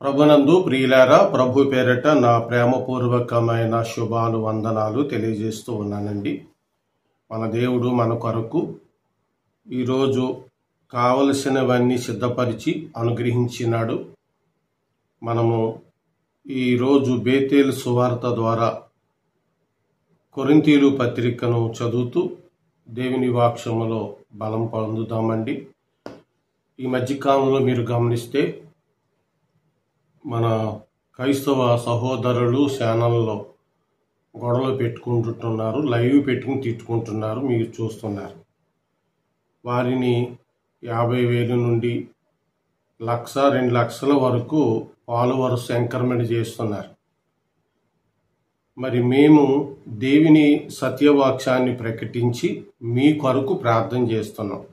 ప్రభునందు ప్రియులారా, ప్రభు పేరిట నా ప్రేమపూర్వకమైన శుభాలు వందనాలు తెలియజేస్తూ ఉన్నానండి. మన దేవుడు మన కొరకు ఈరోజు కావలసినవన్నీ సిద్ధపరిచి అనుగ్రహించినాడు. మనము ఈరోజు బేతేలు సువార్త ద్వారా కొరింథీలు పత్రికను చదువుతూ దేవుని వాక్యములో బలం పొందుదామండి. ఈ మధ్యకాలంలో మీరు గమనిస్తే మన క్రైస్తవ సహోదరులు ఛానల్లో గొడవలు పెట్టుకుంటున్నారు, లైవ్ పెట్టుకుని తిట్టుకుంటున్నారు, మీరు చూస్తున్నారు. వారిని 50,000 నుండి 1,00,000, 2,00,000 వరకు ఫాలోవర్స్ ఎంకరేజ్మెంట్ చేస్తున్నారు. మరి మేము దేవుని సత్యవాక్యాన్ని ప్రకటించి మీ కొరకు ప్రార్థన చేస్తున్నాం.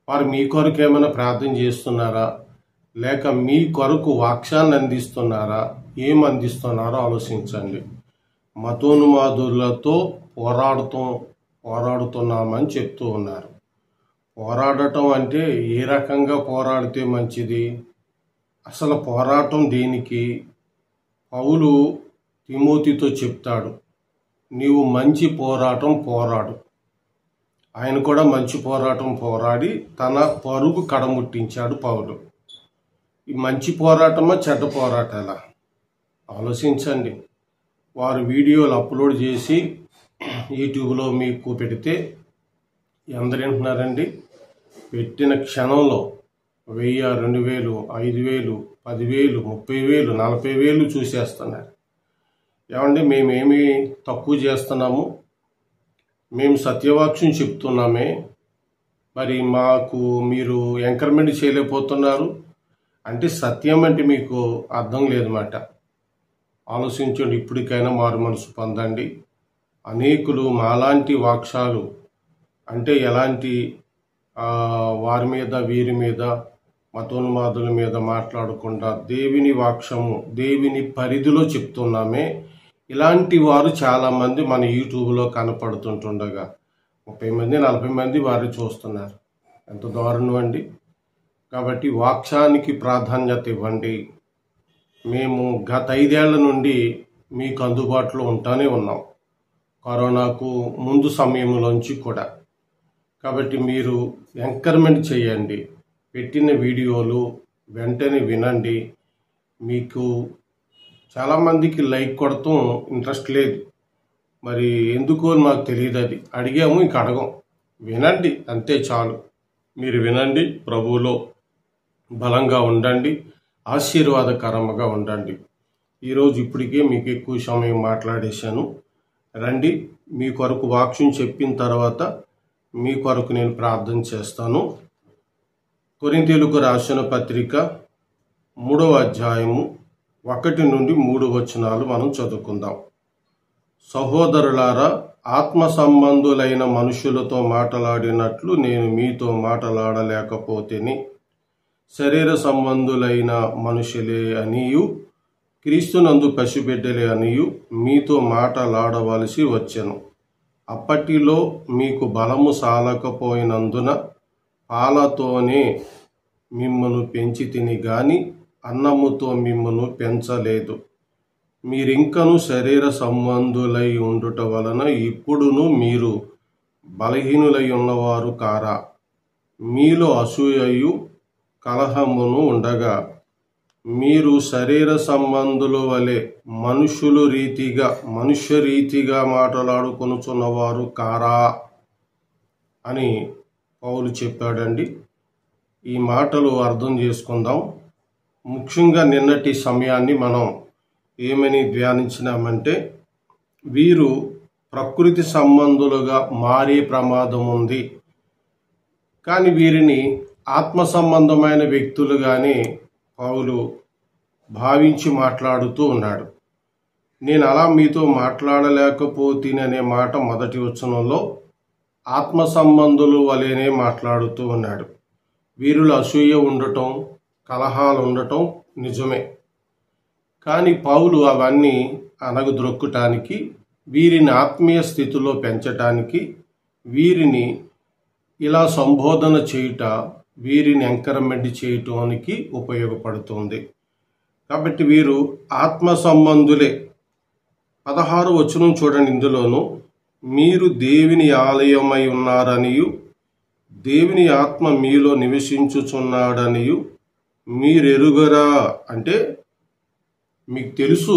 వారు మీ కొరకు ఏమైనా ప్రార్థన చేస్తున్నారా, లేక మీ కొరకు వాక్యాన్ని అందిస్తున్నారా, ఏం అందిస్తున్నారో ఆలోచించండి. మతోన్మాదులతో పోరాడుతున్నామని చెప్తూ ఉన్నారు. పోరాడటం అంటే ఏ రకంగా పోరాడితే మంచిది? అసలు పోరాటం దేనికి? పౌలు తిమోతితో చెప్తాడు, నీవు మంచి పోరాటం పోరాడు. ఆయన కూడా మంచి పోరాటం పోరాడి తన పరుగు కడముట్టించాడు పౌలు. ఈ మంచి పోరాటమా చెడ్డ పోరాటాలా ఆలోచించండి. వారు వీడియోలు అప్లోడ్ చేసి యూట్యూబ్లో మీకు పెడితే ఎందరు వింటున్నారండి? పెట్టిన క్షణంలో 1000, 2000, 5000, 10,000, 30,000, 40,000 చూసేస్తున్నారు. ఏమండి, మేమేమి తక్కువ చేస్తున్నాము? మేము సత్యవాక్యం చెప్తున్నామే, మరి మాకు మీరు ఎంకరేజ్మెంట్ చేయలేకపోతున్నారు అంటే సత్యం అంటే మీకు అర్థం లేదన్నమాట. ఆలోచించండి, ఇప్పటికైనా మారు మనసు పొందండి. అనేకులు మాలాంటి వాక్యాలు అంటే ఎలాంటి వారి మీద వీరి మీద మతోన్మాదుల మీద మాట్లాడకుండా దేవుని వాక్యము దేవుని పరిధిలో చెప్తున్నామే. ఇలాంటి వారు చాలామంది మన యూట్యూబ్లో కనపడుతుంటుండగా 30 మంది 40 మంది వారు చూస్తున్నారు. ఎంత దారుణం అండి. కాబట్టి వాక్యానికి ప్రాధాన్యత ఇవ్వండి. మేము గత 5 ఏళ్ల నుండి మీకు అందుబాటులో ఉంటానే ఉన్నాం, కరోనాకు ముందు సమయంలోంచి కూడా. కాబట్టి మీరు ఎంకరేజ్మెంట్ చేయండి. పెట్టిన వీడియోలు వెంటనే వినండి. మీకు చాలామందికి లైక్ కొడతాం ఇంట్రెస్ట్ లేదు, మరి ఎందుకో మాకు తెలియదు. అది అడిగాము, ఇంక అడగం. వినండి, అంతే చాలు. మీరు వినండి, ప్రభువులో బలంగా ఉండండి, ఆశీర్వాదకరంగా ఉండండి. ఈరోజు ఇప్పటికే మీకు ఎక్కువ సమయం మాట్లాడేశాను. రండి, మీ కొరకు వాక్యం చెప్పిన తర్వాత మీ కొరకు నేను ప్రార్థన చేస్తాను. కొరింథీయులకు రాసిన పత్రిక 3వ అధ్యాయము 1 నుండి 3 వచనాలు మనం చదువుకుందాం. సహోదరులారా, ఆత్మ సంబంధులైన మనుషులతో మాట్లాడినట్లు నేను మీతో మాట్లాడలేకపోతేని, శరీర సంబంధులైన మనుషులే అనియు క్రీస్తునందు పసిబిడ్డలే అనియు మీతో మాట్లాడవలసి వచ్చెను. అప్పటిలో మీకు బలము సాలకపోయినందున పాలతోనే మిమ్మను పెంచి తిని గాని అన్నముతో మిమ్మను పెంచలేదు. మీరింకను శరీర సంబంధులై ఉండుట వలన ఇప్పుడును మీరు బలహీనులై ఉన్నవారు కారా? మీలో అసూయయు కలహమును ఉండగా మీరు శరీర సంబంధుల వలె మనుష్య రీతిగా మాట్లాడుకొనుచున్నవారు కారా అని పౌలు చెప్పాడండి. ఈ మాటలు అర్థం చేసుకుందాం. ముఖ్యంగా నిన్నటి సమయాన్ని మనం ఏమని ధ్యానించినామంటే, వీరు ప్రకృతి సంబంధులుగా మారే ప్రమాదం ఉంది, కానీ వీరిని ఆత్మ సంబంధమైన వ్యక్తులుగానే పౌలు భావించి మాట్లాడుతూ ఉన్నాడు. నేను అలా మీతో మాట్లాడలేకపోతేననే మాట మొదటి వచనంలో ఆత్మ సంబంధులు వలెనే మాట్లాడుతూ ఉన్నాడు. వీరిలో అసూయ ఉండటం, కలహాలు ఉండటం నిజమే, కానీ పౌలు అవన్నీ అణగద్రొక్కటానికి, వీరిని ఆత్మీయ స్థితిలో పెంచటానికి, వీరిని ఇలా సంబోధన చేయుట, వీరిని ఎంకరేజ్మెంట్ చేయటానికి ఉపయోగపడుతుంది. కాబట్టి వీరు ఆత్మ సంబంధులే. 16వ వచనం చూడండి. ఇందులోను మీరు దేవుని ఆలయమై ఉన్నారనియు దేవుని ఆత్మ మీలో నివసించుచున్నాడనియు మీరెరుగరా అంటే మీకు తెలుసు,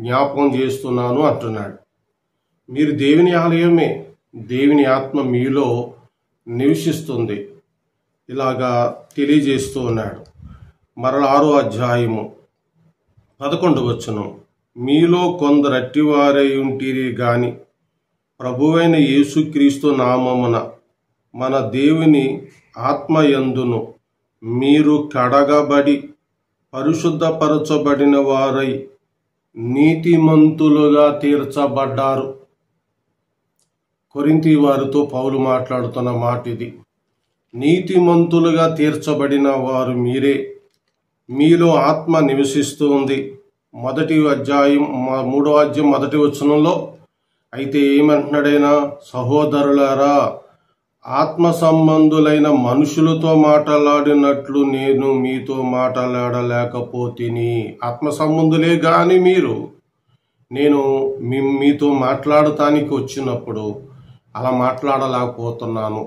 జ్ఞాపకం చేస్తున్నాను అంటున్నాడు. మీరు దేవుని ఆలయమే, దేవుని ఆత్మ మీలో నివసిస్తుంది, ఇలాగా తెలియజేస్తూ ఉన్నాడు. మరల 6వ అధ్యాయము 11వ వచనం, మీలో కొందరు అట్టివారై ఉంటిరి గాని ప్రభువైన యేసుక్రీస్తు నామమున మన దేవుని ఆత్మయందును మీరు కడగబడి పరిశుద్ధపరచబడిన వారై నీతిమంతులుగా తీర్చబడ్డారు. కొరింథీ వారితో పౌలు మాట్లాడుతున్న మాట ఇది. నీతిమంతులుగా తీర్చబడిన వారు మీరే, మీలో ఆత్మ నివసిస్తూ ఉంది. 3వ అధ్యాయం 1వ వచనంలో అయితే ఏమంటున్నాడైనా, సహోదరులారా, ఆత్మ సంబంధులైన మనుషులతో మాట్లాడినట్లు నేను మీతో మాట్లాడలేకపోతిని. ఆత్మ సంబంధులే గాని నేను మీతో మాట్లాడటానికి వచ్చినప్పుడు అలా మాట్లాడలేకపోతున్నాను.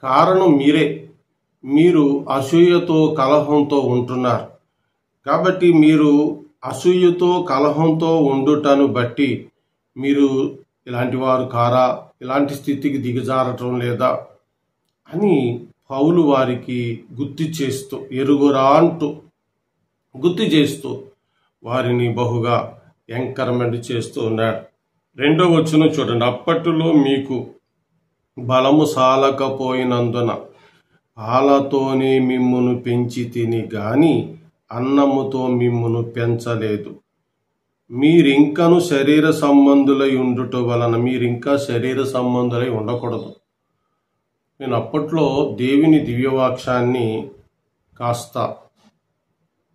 కారణం మీరే. మీరు అసూయతో కలహంతో ఉంటున్నారు. కాబట్టి మీరు అసూయతో కలహంతో ఉండుటను బట్టి మీరు ఇలాంటి వారు కారా, ఇలాంటి స్థితికి దిగజారటం లేదా అని పౌలు వారికి గుర్తు చేస్తూ, ఎరుగురా అంటూ గుర్తు చేస్తూ వారిని బహుగా ఎంకరేజ్మెంట్ చేస్తూ ఉన్నాడు. 2వ వచనం చూడండి. అప్పట్లో మీకు బలము సాలకపోయినందున పాలతోనే మిమ్మును పెంచి తిని గాని అన్నముతో మిమ్మును పెంచలేదు. మీరింకను శరీర సంబంధులై ఉండుట వలన మీరింకా శరీర సంబంధులై ఉండకూడదు. నేను అప్పట్లో దేవుని దివ్యవాక్యాన్ని కాస్త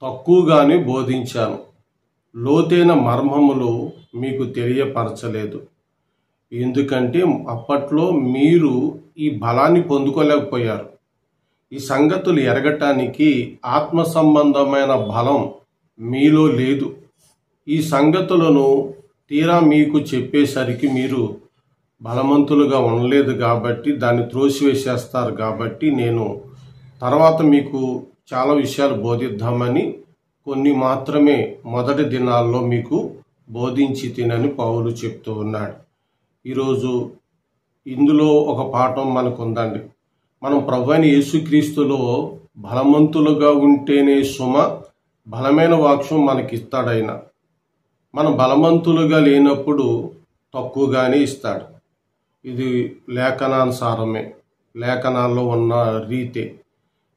తక్కువగానే బోధించాను. లోతైన మర్మములు మీకు తెలియపరచలేదు. ఎందుకంటే అప్పట్లో మీరు ఈ బలాన్ని పొందుకోలేకపోయారు. ఈ సంగతులు ఎరగటానికి ఆత్మ సంబంధమైన బలం మీలో లేదు. ఈ సంగతులను తీరా మీకు చెప్పేసరికి మీరు బలవంతులుగా ఉండలేదు కాబట్టి దాన్ని త్రోసివేసేస్తారు. కాబట్టి నేను తర్వాత మీకు చాలా విషయాలు బోధిద్దామని కొన్ని మాత్రమే మొదటి దినాల్లో మీకు బోధించి తినని పౌలు చెప్తూ ఉన్నాడు. ఈరోజు ఇందులో ఒక పాఠం మనకు ఉందండి. మనం ప్రభువైన యేసుక్రీస్తులో బలవంతులుగా ఉంటేనే బలమైన వాక్యం మనకిస్తాడైన. మనం బలవంతులుగా లేనప్పుడు తక్కువగానే ఇస్తాడు. ఇది లేఖనానుసారమే, లేఖనాల్లో ఉన్న రీతే.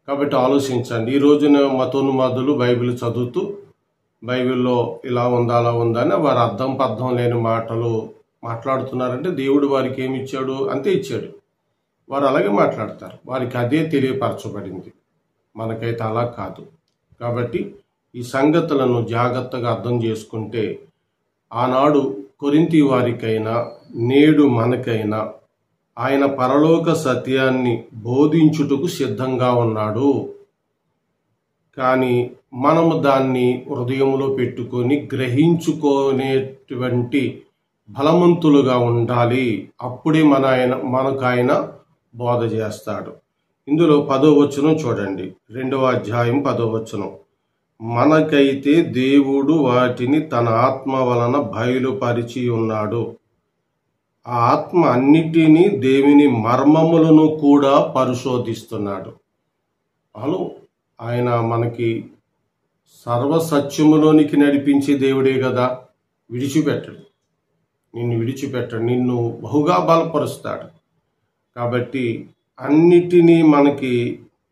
కాబట్టి ఆలోచించండి. ఈ రోజున మతోన్మాదులు బైబిల్ చదువుతూ బైబిల్లో ఇలా ఉందా అలా ఉందా అని వారు అర్థం పర్థం లేని మాటలు మాట్లాడుతున్నారంటే దేవుడు వారికి ఏమి ఇచ్చాడు అంతే ఇచ్చాడు. వారు అలాగే మాట్లాడతారు. వారికి అదే తెలియపరచబడింది. మనకైతే అలా కాదు. కాబట్టి ఈ సంగతులను జాగ్రత్తగా అర్థం చేసుకుంటే ఆనాడు కొరింథీ వారికైనా నేడు మనకైనా ఆయన పరలోక సత్యాన్ని బోధించుటకు సిద్ధంగా ఉన్నాడు. కానీ మనము దాన్ని హృదయంలో పెట్టుకొని గ్రహించుకునేటువంటి బలవంతులుగా ఉండాలి. అప్పుడే మనకు ఆయన బోధ చేస్తాడు. ఇందులో 10వ వచనం చూడండి. 2వ అధ్యాయం 10వ వచనం, మనకైతే దేవుడు వాటిని తన ఆత్మ వలన బయలుపరిచి ఉన్నాడు. ఆ ఆత్మ అన్నిటినీ దేవుని మర్మములను కూడా పరిశోధిస్తున్నాడు. ఆయన మనకి సర్వసత్యములోనికి నడిపించే దేవుడే కదా. విడిచిపెట్టడు, నిన్ను విడిచిపెట్టడు, నిన్ను బహుగా బలపరుస్తాడు. కాబట్టి అన్నిటినీ మనకి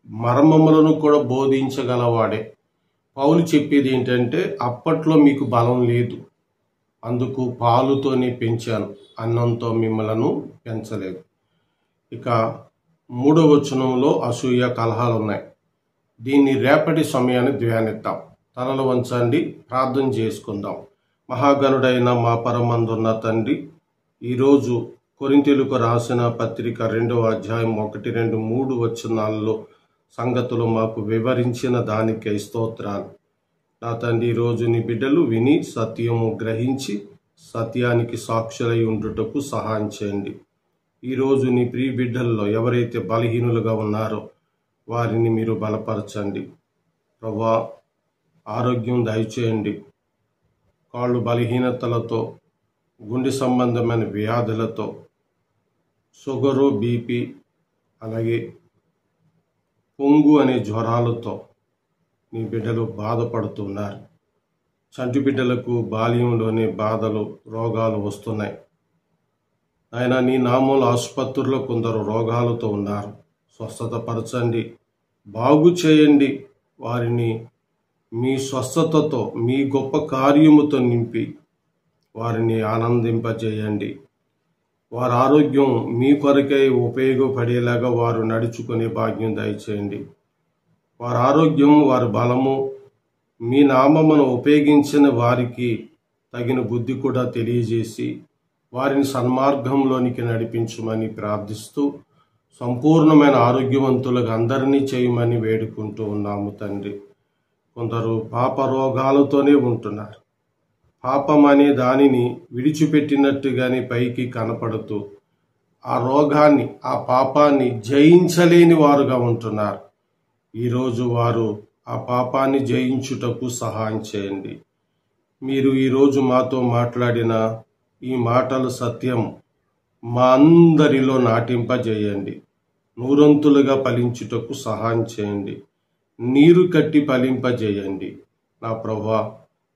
మర్మములను కూడా బోధించగలవాడే. పౌలు చెప్పేది ఏంటంటే అప్పట్లో మీకు బలం లేదు, అందుకు పాలుతోనే పెంచాను, అన్నంతో మిమ్మలను పెంచలేదు. ఇక 3వ వచనంలో అసూయ కలహాలు ఉన్నాయి. దీన్ని రేపటి సమయాన్ని ధ్యానిద్దాం. తలలు వంచండి, ప్రార్థన చేసుకుందాం. మహాగణుడైన మా పరమందున్న తండ్రి, ఈరోజు కొరింథీయులకు రాసిన పత్రిక 2వ అధ్యాయం 1, 2, 3 వచనాల్లో సంగతులు మాకు వివరించిన దానికై స్తోత్రాలు. నా తండ్రి, ఈరోజు నీ బిడ్డలు విని సత్యము గ్రహించి సత్యానికి సాక్షులై ఉండుటకు సహాయం చేయండి. ఈరోజు నీ ప్రియ బిడ్డల్లో ఎవరైతే బలహీనులుగా ఉన్నారో వారిని మీరు బలపరచండి. ప్రభువా, ఆరోగ్యం దయచేయండి. కాళ్ళు బలహీనతలతో, గుండె సంబంధమైన వ్యాధులతో, షుగరు, బీపీ, అలాగే పొంగు అనే జ్వరాలతో నీ బిడ్డలు బాధపడుతున్నారు. చంటి బిడ్డలకు బాల్యంలోనే బాధలు, రోగాలు వస్తున్నాయి. ఆయన నీ నామంలో ఆసుపత్రుల్లో కొందరు రోగాలతో ఉన్నారు. స్వస్థతపరచండి, బాగు చేయండి. వారిని మీ స్వస్థతతో, మీ గొప్ప కార్యముతో నింపి వారిని ఆనందింపజేయండి. వారి ఆరోగ్యం మీ కొరకై ఉపయోగపడేలాగా వారు నడుచుకునే భాగ్యం దయచేయండి. వారి ఆరోగ్యం, వారి బలము మీ నామమును ఉపయోగించిన వారికి తగిన బుద్ధి కూడా తెలియజేసి వారిని సన్మార్గంలోనికి నడిపించమని ప్రార్థిస్తూ సంపూర్ణమైన ఆరోగ్యవంతులుగా అందరినీ చేయమని వేడుకుంటూ ఉన్నాము తండ్రి. కొందరు పాప రోగాలతోనే ఉంటున్నారు. పాపం అనే దానిని విడిచిపెట్టినట్టుగానే పైకి కనపడుతూ ఆ రోగాన్ని, ఆ పాపాన్ని జయించలేని వారుగా ఉంటున్నారు. ఈరోజు వారు ఆ పాపాన్ని జయించుటకు సహాయం చేయండి. మీరు ఈరోజు మాతో మాట్లాడిన ఈ మాటలు సత్యం మా అందరిలో నాటింపజేయండి. నూరంతులుగా ఫలించుటకు సహాయం చేయండి. నీరు కట్టి ఫలింపజేయండి. నా ప్రభువా,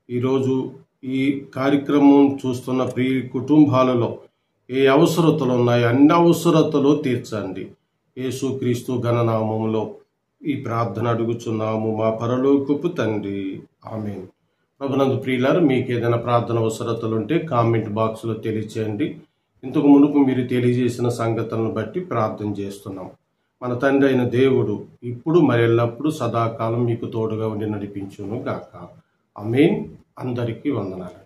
ఈరోజు ఈ కార్యక్రమం చూస్తున్న ప్రియ కుటుంబాలలో ఏ అవసరతలు ఉన్నాయో అన్ని అవసరతలు తీర్చండి. యేసుక్రీస్తు ఘననామములో ఈ ప్రార్థన అడుగుచున్నాము మా పరలోకపు తండ్రి, ఆమేన్. ప్రభునందు ప్రియులారు, మీకు ఏదైనా ప్రార్థన అవసరతలు ఉంటే కామెంట్ బాక్స్లో తెలియచేయండి. ఇంతకు మునుపు మీరు తెలియజేసిన సంగతులను బట్టి ప్రార్థన చేస్తున్నాం. మన తండ్రి అయిన దేవుడు ఇప్పుడు మరెల్లప్పుడు సదాకాలం మీకు తోడుగా ఉండి నడిపించును గాక. ఆమేన్. అందరికీ వందనాలు.